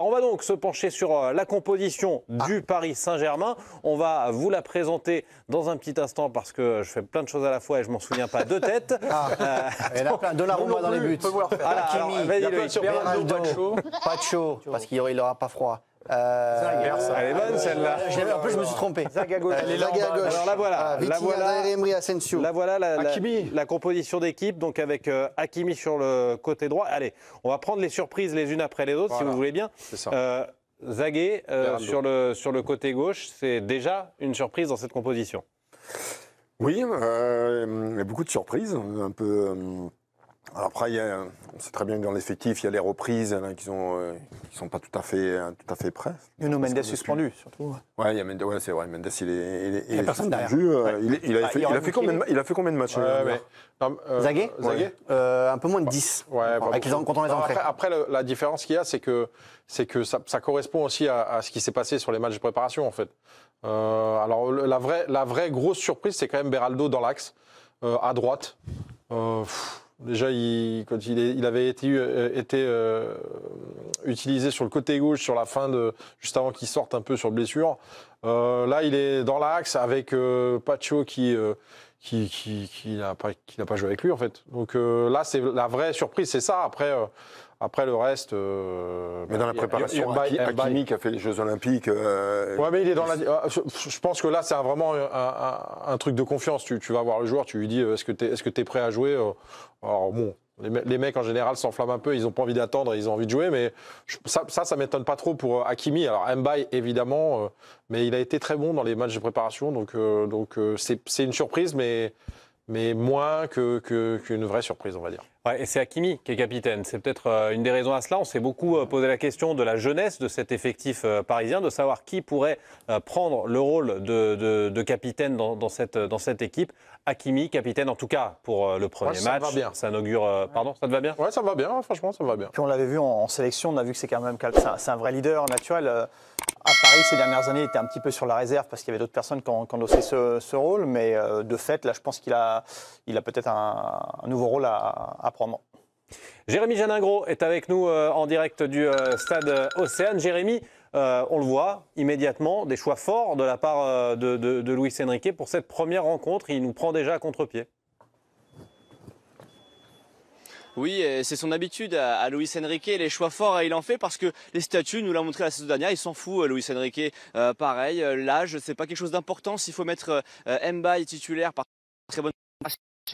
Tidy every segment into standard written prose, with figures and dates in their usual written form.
On va donc se pencher sur la composition du Paris Saint-Germain. On va vous la présenter dans un petit instant parce que je fais plein de choses à la fois et je m'en souviens pas de tête. Il y en a plein. Donnarumma dans les buts. Hakimi, Beraldo, Pacho, parce qu'il n'aura pas froid. Elle est bonne celle-là. En plus, je me suis trompé. Zaga à gauche. Alors la voilà. Asensio. La voilà la composition d'équipe, donc avec Hakimi sur le côté droit. Allez, on va prendre les surprises les unes après les autres, si vous voulez bien. C'est ça. Zagué sur le côté gauche, c'est déjà une surprise dans cette composition. Oui, il y a beaucoup de surprises. Un peu. Alors après, on sait très bien que dans l'effectif, il y a les reprises qui sont pas tout à fait prêts. Nuno Mendes suspendu, surtout. Ouais, c'est vrai. Mendes, il a personne derrière. Il a fait combien de matchs Zagué un peu moins de 10. Ouais, quand on les entraîne. Après, la différence qu'il y a, c'est que ça correspond aussi à ce qui s'est passé sur les matchs de préparation, en fait. Alors, la vraie grosse surprise, c'est quand même Beraldo dans l'axe, à droite. Déjà, quand il avait été utilisé sur le côté gauche sur la fin juste avant qu'il sorte un peu sur blessure. Là, il est dans l'axe avec Pacho qui n'a pas joué avec lui en fait. Donc là, c'est la vraie surprise, c'est ça. Après le reste. Mais dans la préparation, Hakimi qui a fait les Jeux Olympiques. Ouais, mais il est dans la. Je pense que là, c'est vraiment un truc de confiance. Tu vas voir le joueur, tu lui dis est-ce que tu es prêt à jouer. Alors bon, les mecs en général s'enflamment un peu, ils n'ont pas envie d'attendre, ils ont envie de jouer, mais ça m'étonne pas trop pour Hakimi. Alors Mbaye évidemment, mais il a été très bon dans les matchs de préparation, donc c'est une surprise, mais moins qu'une vraie surprise, on va dire. Ouais, et c'est Hakimi qui est capitaine. C'est peut-être une des raisons à cela. On s'est beaucoup posé la question de la jeunesse de cet effectif parisien, de savoir qui pourrait prendre le rôle de capitaine dans cette équipe. Hakimi, capitaine en tout cas pour le premier match. Ça va bien. Ça inaugure. Pardon, ça te va bien ? Ouais, ça va bien. Franchement, ça va bien. Puis on l'avait vu en sélection, on a vu que c'est quand même c'est un vrai leader naturel. À Paris, ces dernières années, il était un petit peu sur la réserve parce qu'il y avait d'autres personnes qui ont endossé ce rôle. Mais de fait, là, je pense qu'il a peut-être un nouveau rôle à prendre. Jérémy Janingro est avec nous en direct du stade Océane. Jérémy, on le voit immédiatement, des choix forts de la part de Luis Enrique pour cette première rencontre. Il nous prend déjà à contre-pied. Oui, c'est son habitude à Luis Enrique, les choix forts il en fait parce que les statuts, nous l'a montré la saison dernière, il s'en fout Luis Enrique, pareil, l'âge c'est pas quelque chose d'important, s'il faut mettre Mbaye titulaire par très bonne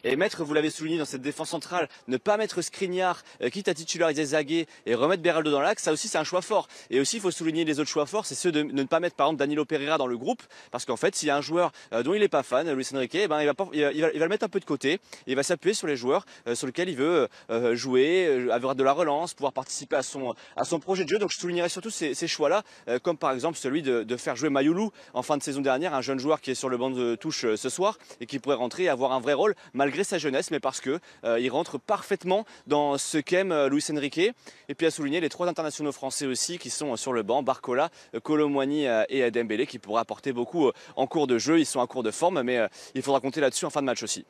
et mettre, vous l'avez souligné dans cette défense centrale, ne pas mettre Skriniar, quitte à titulariser Zagué et remettre Beraldo dans l'axe, ça aussi c'est un choix fort. Et aussi il faut souligner les autres choix forts, c'est ceux de ne pas mettre par exemple Danilo Pereira dans le groupe, parce qu'en fait s'il y a un joueur dont il n'est pas fan, Luis Enrique, il va le mettre un peu de côté, et il va s'appuyer sur les joueurs sur lesquels il veut jouer, avoir de la relance, pouvoir participer à son projet de jeu. Donc je soulignerai surtout ces choix-là, comme par exemple celui de faire jouer Mayoulou en fin de saison dernière, un jeune joueur qui est sur le banc de touche ce soir et qui pourrait rentrer et avoir un vrai rôle malgré sa jeunesse, mais parce que il rentre parfaitement dans ce qu'aime Luis Enrique. Et puis à souligner les trois internationaux français aussi qui sont sur le banc, Barcola, Kolo Muani et Dembélé, qui pourraient apporter beaucoup en cours de jeu. Ils sont en cours de forme, mais il faudra compter là-dessus en fin de match aussi.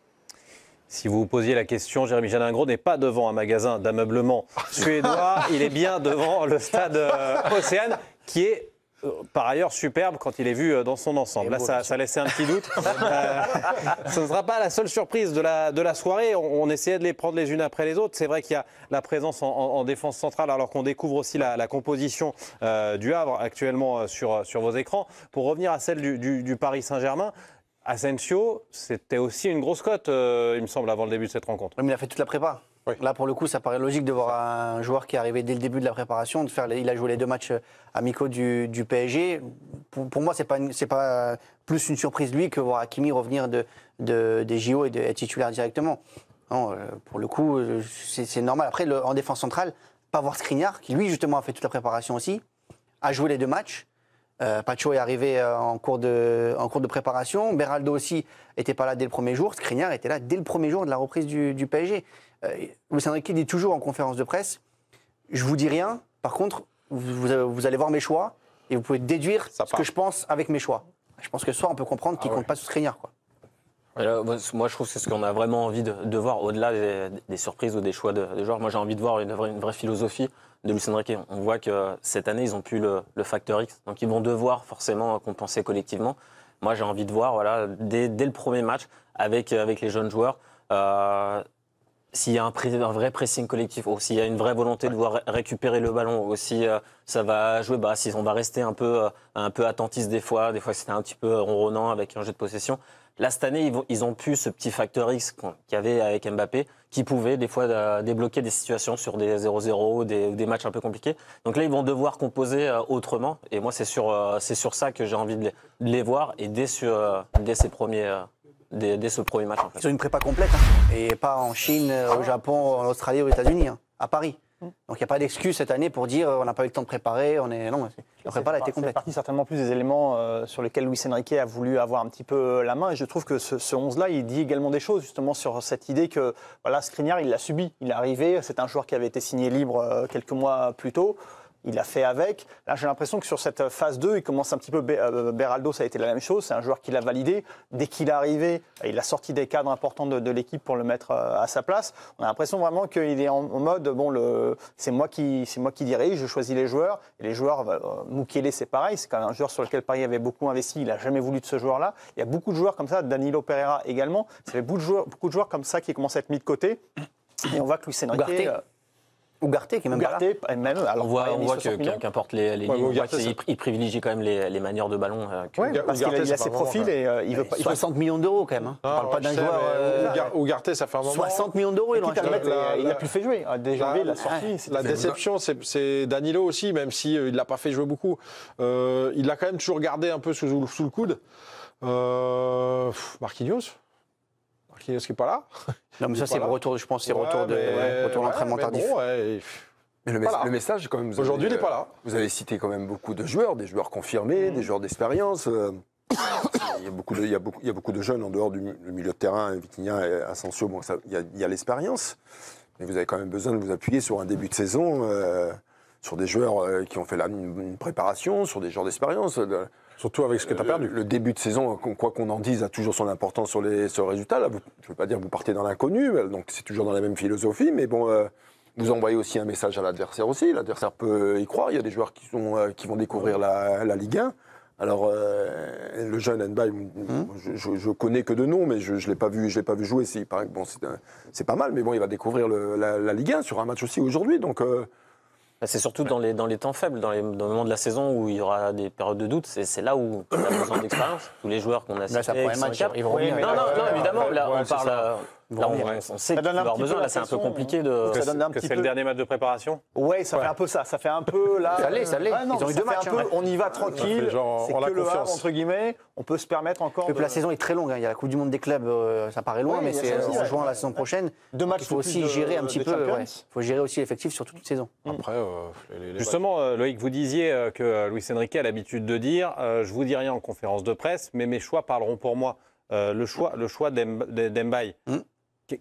Si vous vous posiez la question, Jérémy Janingro n'est pas devant un magasin d'ameublement suédois, il est bien devant le stade Océane, qui est par ailleurs superbe quand il est vu dans son ensemble. Là, ça laissait un petit doute. Ce ne sera pas la seule surprise de la soirée. On essayait de les prendre les unes après les autres. C'est vrai qu'il y a la présence en défense centrale, alors qu'on découvre aussi la composition du Havre actuellement sur vos écrans. Pour revenir à celle du Paris Saint-Germain, Asensio, c'était aussi une grosse cote, il me semble, avant le début de cette rencontre. Oui, mais il a fait toute la prépa. Oui. Là, pour le coup, ça paraît logique de voir un joueur qui est arrivé dès le début de la préparation. Il a joué les 2 matchs amicaux du PSG. Pour moi, c'est pas plus une surprise, lui, que voir Hakimi revenir des JO et être titulaire directement. Non, pour le coup, c'est normal. Après, en défense centrale, pas voir Skriniar, qui lui, justement, a fait toute la préparation aussi, a joué les 2 matchs. Pacho est arrivé en cours de préparation. Beraldo aussi n'était pas là dès le premier jour. Skriniar était là dès le premier jour de la reprise du PSG. Luis Enrique dit toujours en conférence de presse, je vous dis rien, par contre, vous allez voir mes choix et vous pouvez déduire ce que je pense avec mes choix. Je pense que ce soir, on peut comprendre qu'il ne compte pas sur Skriniar, quoi. Moi, je trouve que c'est ce qu'on a vraiment envie de voir, au-delà des surprises ou des choix de joueurs. Moi, j'ai envie de voir une vraie philosophie Luis Enrique. On voit que cette année, ils n'ont plus le facteur X. Donc, ils vont devoir forcément compenser collectivement. Moi, j'ai envie de voir, voilà, dès le premier match, avec les jeunes joueurs, s'il y a un vrai pressing collectif, ou s'il y a une vraie volonté de pouvoir récupérer le ballon, aussi ça va jouer, si on va rester un peu attentiste des fois c'était un petit peu ronronnant avec un jeu de possession. Là, cette année, ils ont pu ce petit facteur X qu'il y avait avec Mbappé, qui pouvait des fois débloquer des situations sur des 0-0, des matchs un peu compliqués. Donc là, ils vont devoir composer autrement. Et moi, c'est sur ça que j'ai envie de les voir, et dès ce premier match. En fait. Ils ont une prépa complète, et pas en Chine, au Japon, en Australie, aux États-Unis, à Paris. Donc il n'y a pas d'excuse cette année pour dire on n'a pas eu le temps de préparer, non, la prépa a été complète. C'est partie certainement plus des éléments sur lesquels Luis Enrique a voulu avoir un petit peu la main, et je trouve que ce 11-là, il dit également des choses justement sur cette idée que voilà, Skriniar, il l'a subi, il est arrivé, c'est un joueur qui avait été signé libre quelques mois plus tôt. Il a fait avec. Là, j'ai l'impression que sur cette phase 2, il commence un petit peu. Beraldo, ça a été la même chose. C'est un joueur qui l'a validé. Dès qu'il est arrivé, il a sorti des cadres importants de l'équipe pour le mettre à sa place. On a l'impression vraiment qu'il est en mode c'est moi qui dirige, je choisis les joueurs. Et les joueurs, Mukiele, c'est pareil. C'est quand même un joueur sur lequel Paris avait beaucoup investi. Il n'a jamais voulu de ce joueur-là. Il y a beaucoup de joueurs comme ça. Danilo Pereira également. C'est beaucoup de joueurs comme ça qui commencent à être mis de côté. Et on voit que Luis Enrique. Ugarte qui est même Ugarte, même on voit qu'importe les lignes, il privilégie quand même les manières de ballon. Parce qu'il a ses profils et il veut pas. 60 millions d'euros quand même. On parle pas d'un joueur. Ugarte, ça fait un moment. 60 millions d'euros, il a plus fait jouer. Déjà, il a sorti. La déception, c'est Danilo aussi, même s'il ne l'a pas fait jouer beaucoup. Il l'a quand même toujours gardé un peu sous le coude. Marquinhos qui n'est pas là. Non, mais ça, c'est retour, je pense, c'est retour d'entraînement tardif. Mais le message, quand même. Aujourd'hui, il n'est pas là. Vous avez cité quand même beaucoup de joueurs, des joueurs confirmés, des joueurs d'expérience. Il y a beaucoup de jeunes en dehors du milieu de terrain, Vitinha et Asensio. Bon, il y a l'expérience. Mais vous avez quand même besoin de vous appuyer sur un début de saison, sur des joueurs qui ont fait une préparation, sur des joueurs d'expérience. Surtout avec ce que tu as perdu. Le début de saison, quoi qu'on en dise, a toujours son importance sur le résultat. Là, je ne veux pas dire que vous partez dans l'inconnu, donc c'est toujours dans la même philosophie, mais bon, vous envoyez aussi un message à l'adversaire aussi. L'adversaire peut y croire. Il y a des joueurs qui vont découvrir la Ligue 1. Alors, le jeune Ndiaye, je connais que de nom, mais je ne l'ai pas vu jouer. Il paraît que c'est pas mal, mais bon, il va découvrir la Ligue 1 sur un match aussi aujourd'hui, donc... C'est surtout dans les temps faibles, dans le moment de la saison où il y aura des périodes de doute. C'est là où on a besoin d'expérience. Tous les joueurs qu'on a cités. Là, ça prend un match, ils vont revenir. Non, évidemment. Là, on parle. Là, on sait qu'il va avoir besoin. Là, c'est un peu compliqué de. C'est le dernier match de préparation. Oui, ça fait un peu ça. Ça fait un peu là. Ça l'est. Ils ont eu 2 matchs. On y va tranquille. C'est que le Havre, entre guillemets. On peut se permettre encore. La saison est très longue. Il y a la Coupe du Monde des clubs. Ça paraît loin, mais c'est en juin la saison prochaine. 2 matchs. Il faut aussi gérer un petit peu. Il faut gérer aussi l'effectif sur toute une saison. Après, justement, Loïc, vous disiez que Luis Enrique a l'habitude de dire je vous dis rien en conférence de presse, mais mes choix parleront pour moi. Le choix d'Mbaye.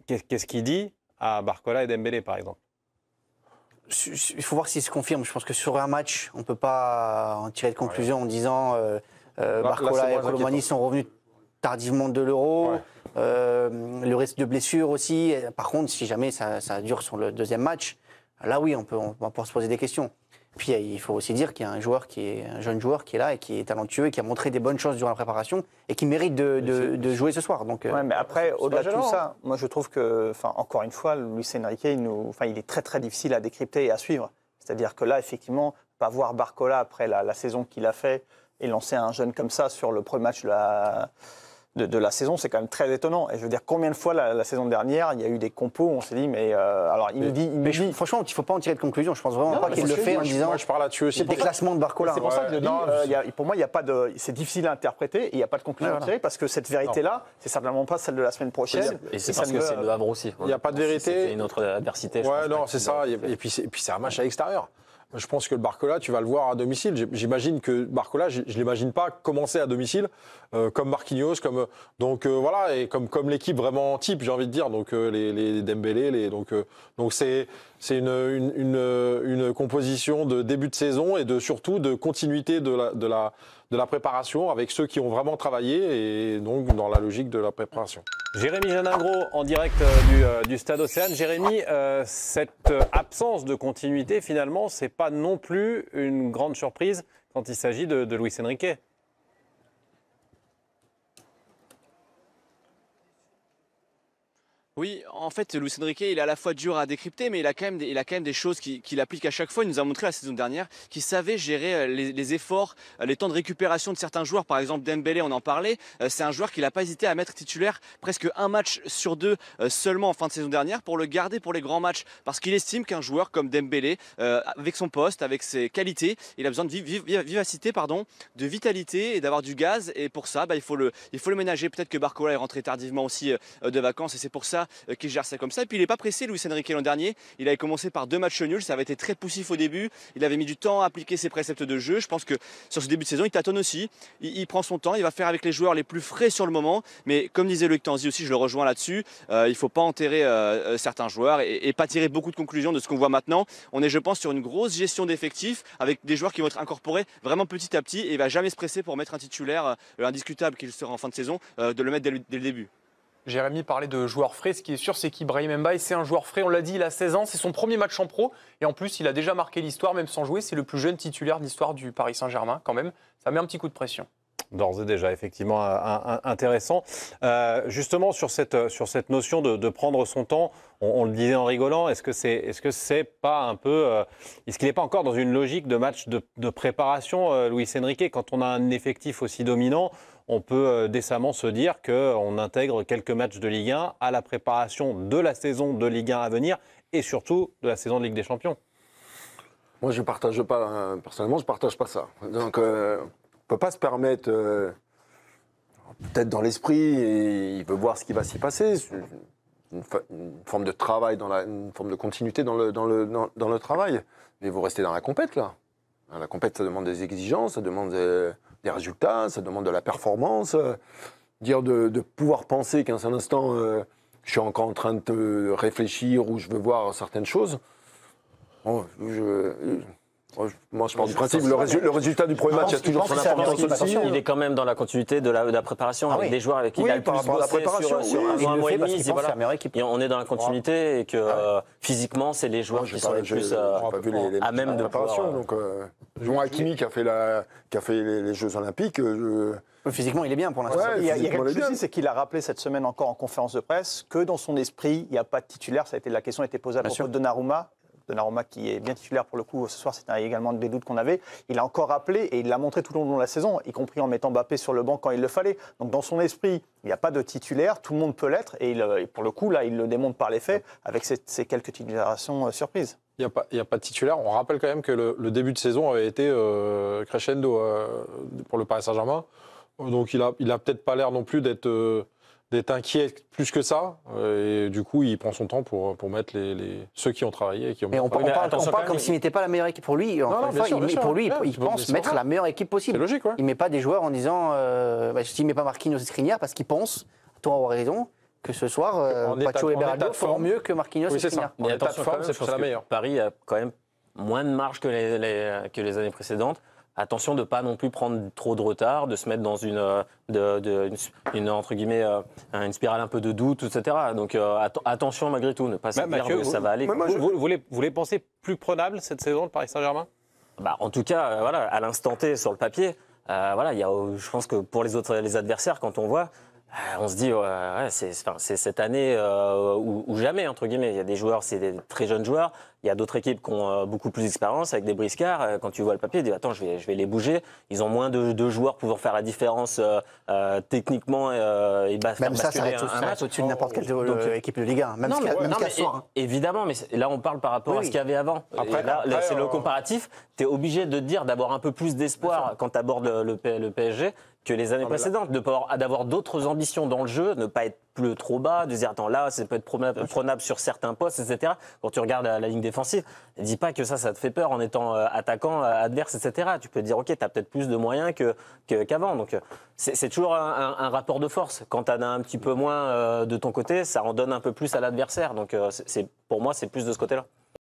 Qu'est-ce qu'il dit à Barcola et Dembélé, par exemple? Il faut voir s'il se confirme. Je pense que sur un match, on ne peut pas en tirer de conclusion en disant Barcola et Colomani sont revenus tardivement de l'Euro. Le risque de blessure aussi. Par contre, si jamais ça dure sur le deuxième match, là oui, on va pouvoir se poser des questions. Puis il faut aussi dire qu'il y a un jeune joueur qui est là et qui est talentueux et qui a montré des bonnes choses durant la préparation et qui mérite de jouer ce soir. Donc, mais après, au-delà de tout ça, moi je trouve que, encore une fois, Luis Enrique, il est très très difficile à décrypter et à suivre. C'est-à-dire que là, effectivement, pas voir Barcola après la saison qu'il a fait et lancer un jeune comme ça sur le premier match de la saison, c'est quand même très étonnant. Et je veux dire, combien de fois la saison dernière, il y a eu des compos où on s'est dit, mais alors il nous dit. Franchement, il ne faut pas en tirer de conclusion. Je pense vraiment pas qu'il le fait en disant. Moi, je parle là-dessus aussi. Le déclassement de Barcola. C'est pour ça que je dis, pour moi, il y a pas de. C'est difficile à interpréter et il n'y a pas de conclusion à tirer parce que cette vérité-là, c'est certainement pas celle de la semaine prochaine. Et c'est parce que c'est le Havre aussi. Il n'y a pas de vérité. C'est une autre adversité. Ouais, non, c'est ça. Et puis c'est un match à l'extérieur. Je pense que le Barcola, tu vas le voir à domicile. J'imagine que Barcola, je ne l'imagine pas commencer à domicile, comme Marquinhos, donc voilà, et comme l'équipe vraiment type, j'ai envie de dire. Donc les Dembélé, donc c'est c'est une composition de début de saison et surtout de continuité de la préparation avec ceux qui ont vraiment travaillé et donc dans la logique de la préparation. Jérémy Janingro en direct du Stade Océane. Jérémy, cette absence de continuité, finalement, c'est pas non plus une grande surprise quand il s'agit de Luis Enrique. Oui, en fait, Luis Enrique, il est à la fois dur à décrypter, mais il a quand même des choses qu'il applique à chaque fois. Il nous a montré la saison dernière qu'il savait gérer les efforts, les temps de récupération de certains joueurs. Par exemple, Dembélé, on en parlait. C'est un joueur qu'il n'a pas hésité à mettre titulaire presque un match sur deux seulement en fin de saison dernière pour le garder pour les grands matchs. Parce qu'il estime qu'un joueur comme Dembélé, avec son poste, avec ses qualités, il a besoin de vivacité, de vitalité et d'avoir du gaz. Et pour ça, il faut le ménager. Peut-être que Barcola est rentré tardivement aussi de vacances et c'est pour ça qu'il gère ça comme ça. Et puis il n'est pas pressé, Luis Enrique, l'an dernier. Il avait commencé par 2 matchs nuls, ça avait été très poussif au début. Il avait mis du temps à appliquer ses préceptes de jeu. Je pense que sur ce début de saison, il tâtonne aussi. Il prend son temps, il va faire avec les joueurs les plus frais sur le moment. Mais comme disait Loïc Tanzi aussi, je le rejoins là-dessus, il ne faut pas enterrer certains joueurs et pas tirer beaucoup de conclusions de ce qu'on voit maintenant. On est, je pense, sur une grosse gestion d'effectifs avec des joueurs qui vont être incorporés vraiment petit à petit et il ne va jamais se presser pour mettre un titulaire indiscutable qu'il sera en fin de saison, de le mettre dès le début. Jérémy parlait de joueurs frais. Ce qui est sûr, c'est qu'Ibrahim Mbaye, c'est un joueur frais. On l'a dit, il a 16 ans. C'est son premier match en pro. Et en plus, il a déjà marqué l'histoire, même sans jouer. C'est le plus jeune titulaire de l'histoire du Paris Saint-Germain, quand même. Ça met un petit coup de pression. D'ores et déjà, effectivement, intéressant. Justement, sur cette notion de prendre son temps, on le disait en rigolant, est-ce que c'est pas un peu... est-ce qu'il n'est pas encore dans une logique de match de préparation, Luis Enrique? Quand on a un effectif aussi dominant, on peut décemment se dire qu'on intègre quelques matchs de Ligue 1 à la préparation de la saison de Ligue 1 à venir et surtout de la saison de Ligue des Champions. Moi, je ne partage pas, personnellement, je ne partage pas ça. Donc, on ne peut pas se permettre, peut-être dans l'esprit, et il veut voir ce qui va s'y passer, une forme de travail, une forme de continuité dans le travail. Mais vous restez dans la compète, là. La compète, ça demande des exigences, ça demande des résultats, ça demande de la performance. Dire de pouvoir penser qu'à un instant, je suis encore en train de réfléchir ou je veux voir certaines choses. Bon, moi, je pars du principe le résultat du premier match a toujours son importance aussi. Il est quand même dans la continuité de la préparation avec des joueurs avec qui il a le plus bossé sur un mois et demi. On est dans la continuité et que physiquement, c'est les joueurs qui sont les plus à même de préparation. Donc, Jean Hakimi qui a fait les Jeux Olympiques. Physiquement, il est bien pour l'instant. Il y a quelque chose, c'est qu'il a rappelé cette semaine encore en conférence de presse que dans son esprit, il n'y a pas de titulaire. La question a été posée à propos de Donnarumma. Donnarumma qui est bien titulaire pour le coup ce soir, c'était également des doutes qu'on avait. Il a encore rappelé et il l'a montré tout au long de la saison, y compris en mettant Mbappé sur le banc quand il le fallait. Donc dans son esprit, il n'y a pas de titulaire, tout le monde peut l'être et pour le coup là, il le démontre par les faits avec ces quelques titulations surprises. Il n'y a pas de titulaire. On rappelle quand même que le début de saison avait été crescendo pour le Paris Saint-Germain. Donc il a peut-être pas l'air non plus d'être inquiet plus que ça. Et du coup, il prend son temps pour mettre ceux qui ont travaillé. Et on parle comme s'il n'était pas la meilleure équipe pour lui. Pour lui, il pense mettre la meilleure équipe possible. C'est logique, ouais. Il ne met pas des joueurs en disant s'il ne met pas Marquinhos et Skriniar parce qu'il pense, toi avoir raison, que ce soir, Pacho et Berardi feront mieux que Marquinhos et Skriniar. Mais attention, c'est la meilleure. Paris a quand même moins de marge que les années précédentes. Attention de ne pas non plus prendre trop de retard, de se mettre dans entre guillemets, une spirale un peu de doute, etc. Donc attention malgré tout, ne pas se dire que ça va aller. Vous les pensez plus prenables cette saison, le Paris Saint-Germain? En tout cas, à l'instant T, sur le papier, je pense que pour les adversaires, quand on voit, on se dit, c'est cette année ou jamais, entre guillemets. Il y a des joueurs, c'est des très jeunes joueurs. Il y a d'autres équipes qui ont beaucoup plus d'expérience avec des briscards. Quand tu vois le papier, tu dis, attends, je vais les bouger. Ils ont moins de joueurs pouvant faire la différence techniquement et même ça reste au-dessus de n'importe quelle équipe de Ligue 1. Même ce soir. Évidemment, mais là, on parle par rapport à ce qu'il y avait avant. Après, c'est le comparatif. Tu es obligé de te dire d'avoir un peu plus d'espoir quand tu abordes le PSG que les années précédentes, d'avoir d'autres ambitions dans le jeu, ne pas être plus trop bas, de dire attends là ça peut être prenable sur certains postes, etc. Quand tu regardes la ligne défensive, ne dis pas que ça te fait peur en étant attaquant adverse, etc. Tu peux te dire ok, tu as peut-être plus de moyens qu'avant. Donc c'est toujours un rapport de force. Quand tu en as un petit peu moins de ton côté, ça en donne un peu plus à l'adversaire. Donc pour moi c'est plus de ce côté-là.